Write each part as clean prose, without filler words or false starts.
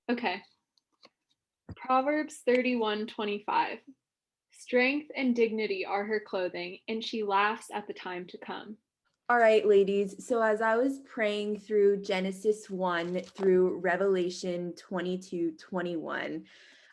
Okay. Proverbs 31:25. Strength and dignity are her clothing, and she laughs at the time to come. All right, ladies. So as I was praying through Genesis 1 through Revelation 22:21,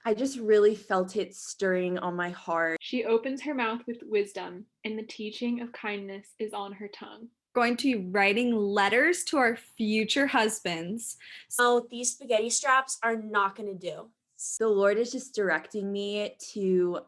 I just really felt it stirring on my heart. She opens her mouth with wisdom, and the teaching of kindness is on her tongue. Going to be writing letters to our future husbands. So these spaghetti straps are not going to do. The Lord is just directing me to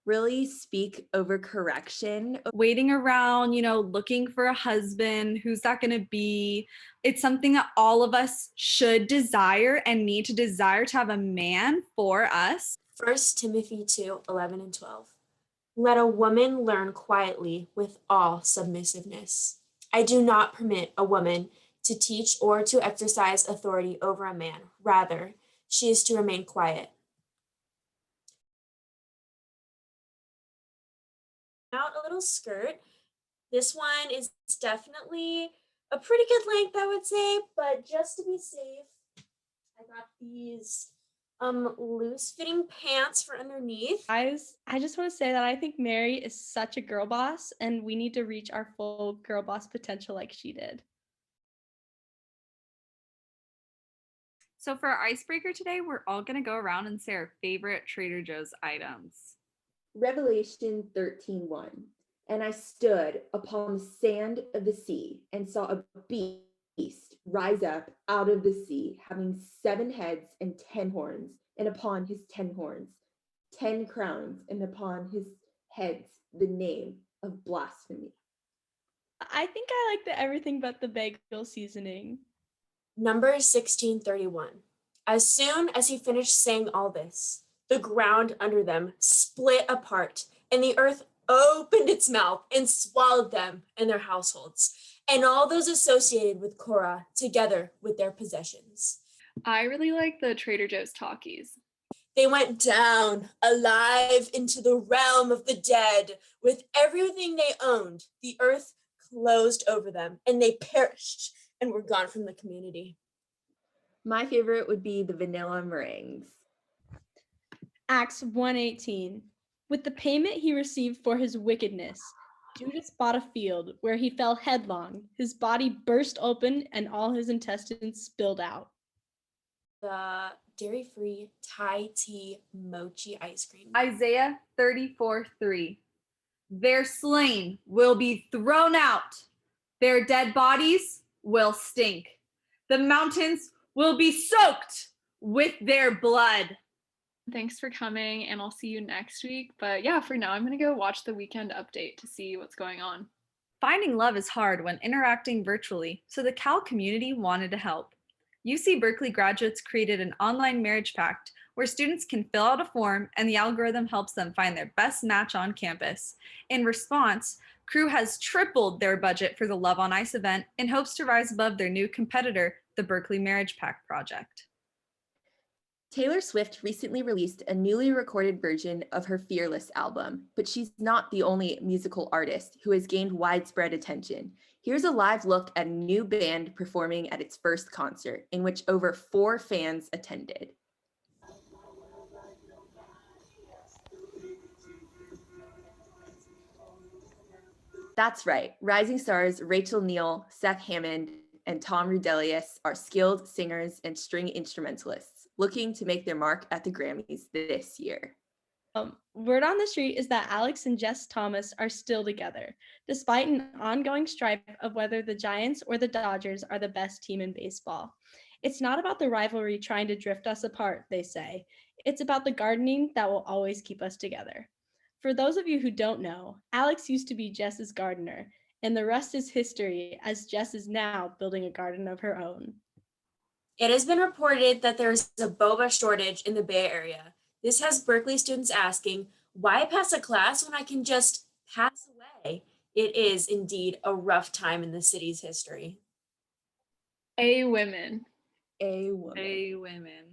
really speak over correction. Waiting around, looking for a husband. Who's that going to be? It's something that all of us should desire and need to desire to have a man for us. 1 Timothy 2:11 and 12. Let a woman learn quietly with all submissiveness. I do not permit a woman to teach or to exercise authority over a man. Rather, she is to remain quiet. Out a little skirt. This one is definitely a pretty good length, I would say, but just to be safe, I got these loose fitting pants for underneath. Guys, I just want to say that I think Mary is such a girl boss, and we need to reach our full girl boss potential like she did. So for our icebreaker today, we're all going to go around and say our favorite Trader Joe's items. Revelation 13:1. And I stood upon the sand of the sea and saw a beast rise up out of the sea, having 7 heads and 10 horns, and upon his 10 horns 10 crowns, and upon his heads the name of blasphemy. I think I like the everything but the bagel seasoning. Numbers 16:31. As soon as he finished saying all this, the ground under them split apart, and the earth opened its mouth and swallowed them and their households, and all those associated with Korah, together with their possessions. I really like the Trader Joe's Talkies. They went down alive into the realm of the dead with everything they owned. The earth closed over them, and they perished and were gone from the community. My favorite would be the vanilla meringues. Acts 1:18. With the payment he received for his wickedness, Judas bought a field where he fell headlong. His body burst open and all his intestines spilled out. The dairy-free Thai tea mochi ice cream. Isaiah 34:3. Their slain will be thrown out. Their dead bodies will stink. The mountains will be soaked with their blood. Thanks for coming, and I'll see you next week. But yeah, for now, I'm going to go watch the Weekend Update to see what's going on. Finding love is hard when interacting virtually, so the Cal community wanted to help. UC Berkeley graduates created an online marriage pact where students can fill out a form and the algorithm helps them find their best match on campus. In response, Crew has tripled their budget for the Love on Ice event in hopes to rise above their new competitor, the Berkeley Marriage Pact Project. Taylor Swift recently released a newly recorded version of her Fearless album, but she's not the only musical artist who has gained widespread attention. Here's a live look at a new band performing at its first concert, in which over 4 fans attended. That's right, rising stars Rachel Neal, Seth Hammond, and Tom Rudelius are skilled singers and string instrumentalists looking to make their mark at the Grammys this year. Word on the street is that Alex and Jess Thomas are still together, despite an ongoing strife of whether the Giants or the Dodgers are the best team in baseball. It's not about the rivalry trying to drift us apart, they say. It's about the gardening that will always keep us together. For those of you who don't know, Alex used to be Jess's gardener, and the rest is history, as Jess is now building a garden of her own. It has been reported that there is a boba shortage in the Bay Area. This has Berkeley students asking, why pass a class when I can just pass away? It is indeed a rough time in the city's history. A women. A woman. Hey, women.